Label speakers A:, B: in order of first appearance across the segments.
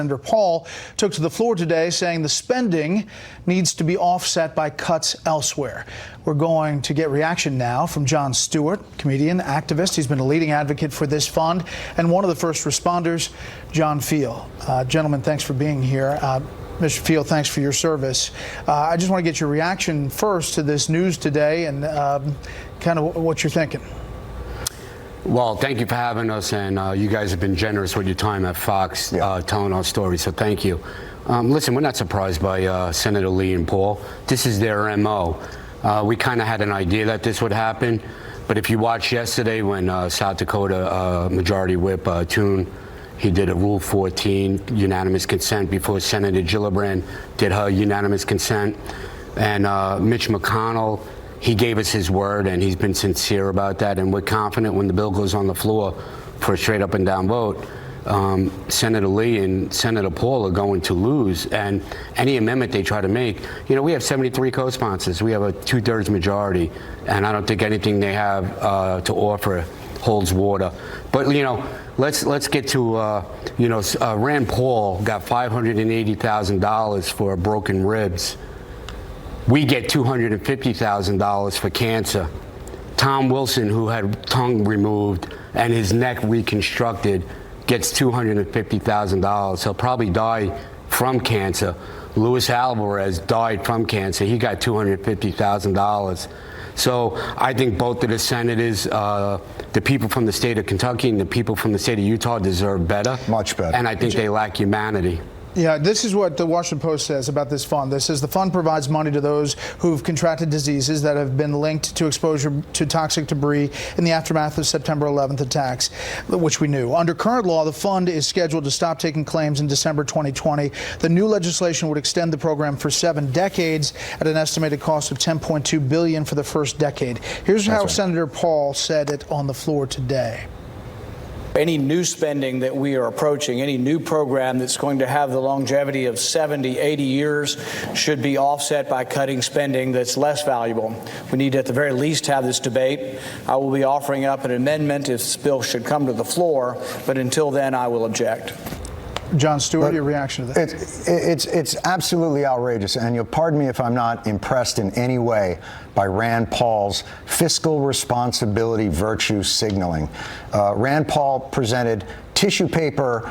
A: Senator Paul took to the floor today saying the spending needs to be offset by cuts elsewhere. We're going to get reaction now from John Stewart, comedian, activist. He's been a leading advocate for this fund and one of the first responders, John Field. Gentlemen, thanks for being here. Mr. Field, thanks for your service. I just want to get your reaction first to this news today and kind of what you're thinking.
B: Well, thank you for having us, and you guys have been generous with your time at Fox telling our story, so thank you. Listen, we're not surprised by Senator Lee and Paul. This is their MO. We kind of had an idea that this would happen, but if you watched yesterday when South Dakota Majority Whip Thune, he did a Rule 14 unanimous consent before Senator Gillibrand did her unanimous consent, and Mitch McConnell, he gave us his word, and he's been sincere about that, and we're confident when the bill goes on the floor for a straight up and down vote, Senator Lee and Senator Paul are going to lose, and any amendment they try to make, you know, we have 73 co-sponsors, we have a 2/3 majority, and I don't think anything they have to offer holds water. But, you know, let's get to, Rand Paul got $580,000 for broken ribs. We get $250,000 for cancer. Tom Wilson, who had tongue removed and his neck reconstructed, gets $250,000. He'll probably die from cancer. Luis Alvarez died from cancer. He got $250,000. So I think both of the senators, the people from the state of Kentucky and the people from the state of Utah deserve better.
C: Much better.
B: And I think they lack humanity.
A: Yeah, this is what the Washington Post says about this fund. This says the fund provides money to those who've contracted diseases that have been linked to exposure to toxic debris in the aftermath of September 11th attacks, which we knew. Under current law, the fund is scheduled to stop taking claims in December 2020. The new legislation would extend the program for 7 decades at an estimated cost of $10.2 billion for the first decade. Here's how Senator Paul said it on the floor today.
D: Any new spending that we are approaching, any new program that's going to have the longevity of 70, 80 years should be offset by cutting spending that's less valuable. We need to at the very least have this debate. I will be offering up an amendment if this bill should come to the floor, but until then I will object.
A: John Stewart, your reaction to that?
C: It's absolutely outrageous, and you'll pardon me if I'm not impressed in any way by Rand Paul's fiscal responsibility virtue signaling. Rand Paul presented tissue paper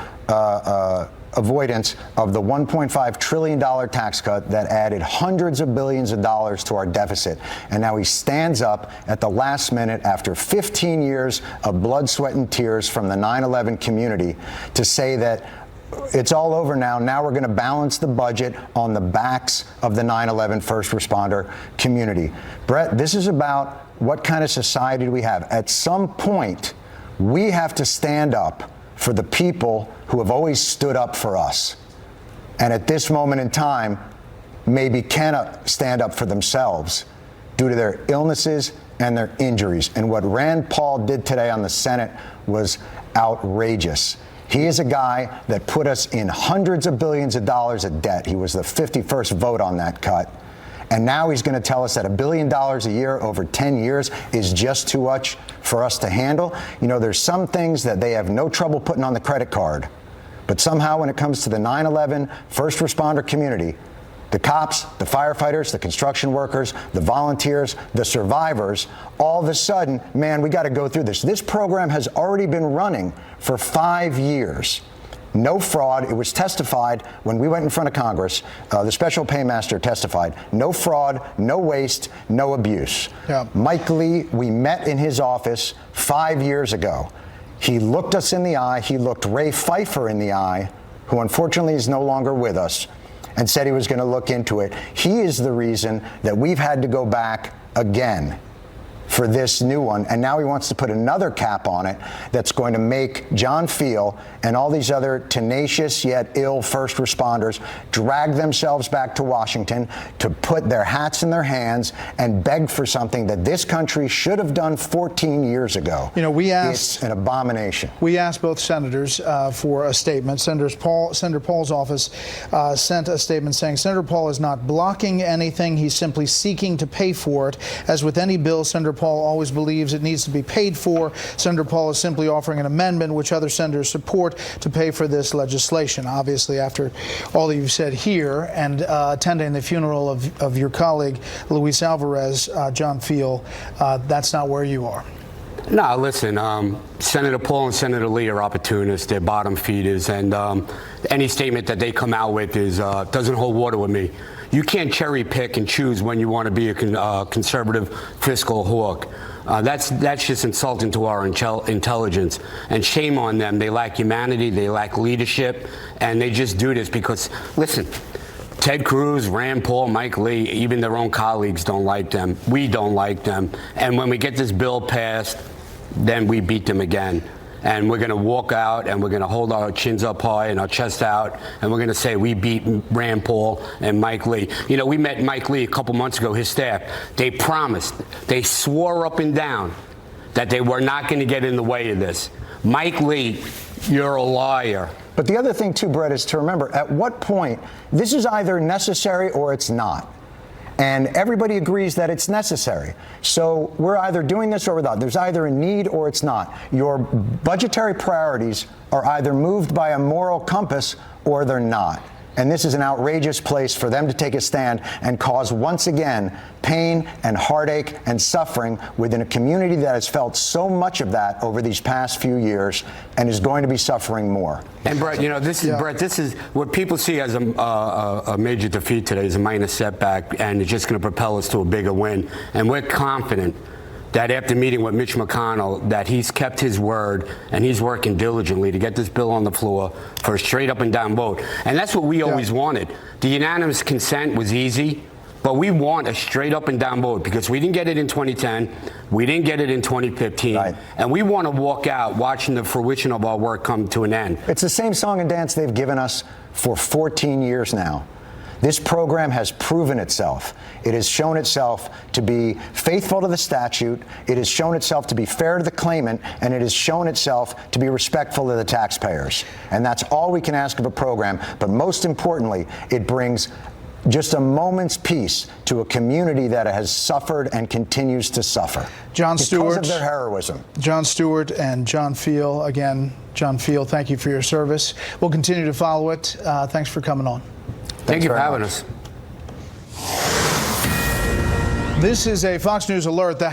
C: avoidance of the $1.5 trillion tax cut that added hundreds of billions of dollars to our deficit. And now he stands up at the last minute after 15 years of blood, sweat, and tears from the 9/11 community to say that it's all over now. Now we're going to balance the budget on the backs of the 9/11 first responder community. Brett, this is about what kind of society do we have. At some point, we have to stand up for the people who have always stood up for us. And at this moment in time, maybe cannot stand up for themselves due to their illnesses and their injuries. And what Rand Paul did today on the Senate was outrageous. He is a guy that put us in hundreds of billions of dollars of debt. He was the 51st vote on that cut. And now he's going to tell us that $1 billion a year over 10 years is just too much for us to handle. You know, there's some things that they have no trouble putting on the credit card. But somehow when it comes to the 9/11 first responder community, the cops, the firefighters, the construction workers, the volunteers, the survivors, all of a sudden, man, we got to go through this. This program has already been running for 5 years. No fraud. It was testified when we went in front of Congress. The special paymaster testified. No fraud, no waste, no abuse. Yeah. Mike Lee, we met in his office 5 years ago. He looked us in the eye. He looked Ray Pfeiffer in the eye, who unfortunately is no longer with us, and said he was going to look into it. He is the reason that we've had to go back again for this new one, and now he wants to put another cap on it that's going to make John Field and all these other tenacious yet ill first responders drag themselves back to Washington to put their hats in their hands and beg for something that this country should have done 14 years ago.
A: You know,
C: it's an abomination.
A: We asked both senators for a statement. Senator Paul's office sent a statement saying Senator Paul is not blocking anything. He's simply seeking to pay for it. As with any bill, Senator Paul Paul always believes it needs to be paid for. Senator Paul is simply offering an amendment, which other senators support, to pay for this legislation. Obviously, after all that you've said here and attending the funeral of your colleague, Luis Alvarez, John Fiel, that's not where you are.
B: No, listen, Senator Paul and Senator Lee are opportunists. They're bottom feeders, and any statement that they come out with doesn't hold water with me. You can't cherry pick and choose when you want to be a conservative fiscal hawk. That's just insulting to our intelligence, and shame on them. They lack humanity, they lack leadership, and they just do this because, listen, Ted Cruz, Rand Paul, Mike Lee, even their own colleagues don't like them. We don't like them. And when we get this bill passed, then we beat them again. And we're going to walk out and we're going to hold our chins up high and our chest out, and we're going to say we beat Rand Paul and Mike Lee. You know, we met Mike Lee a couple months ago, his staff. They promised, they swore up and down that they were not going to get in the way of this. Mike Lee, you're a liar.
C: But the other thing, too, Brett, is to remember, at what point, this is either necessary or it's not. And everybody agrees that it's necessary. So we're either doing this or we're not. There's either a need or it's not. Your budgetary priorities are either moved by a moral compass or they're not. And this is an outrageous place for them to take a stand and cause, once again, pain and heartache and suffering within a community that has felt so much of that over these past few years and is going to be suffering more.
B: And Brett, you know, this is what people see as a major defeat today, is a minor setback, and it's just going to propel us to a bigger win. And we're confident that after meeting with Mitch McConnell, that he's kept his word and he's working diligently to get this bill on the floor for a straight up and down vote. And that's what we always wanted. The unanimous consent was easy, but we want a straight up and down vote because we didn't get it in 2010, we didn't get it in 2015, right. And we want to walk out watching the fruition of our work come to an end.
C: It's the same song and dance they've given us for 14 years now. This program has proven itself. It has shown itself to be faithful to the statute. It has shown itself to be fair to the claimant, and it has shown itself to be respectful of the taxpayers. And that's all we can ask of a program. But most importantly, it brings just a moment's peace to a community that has suffered and continues to suffer.
A: John Stewart,
C: because of their heroism.
A: John Stewart and John Fiel. Again, John Fiel, thank you for your service. We'll continue to follow it. Thanks for coming on.
B: Thank you for having us.
A: This is a Fox News alert. The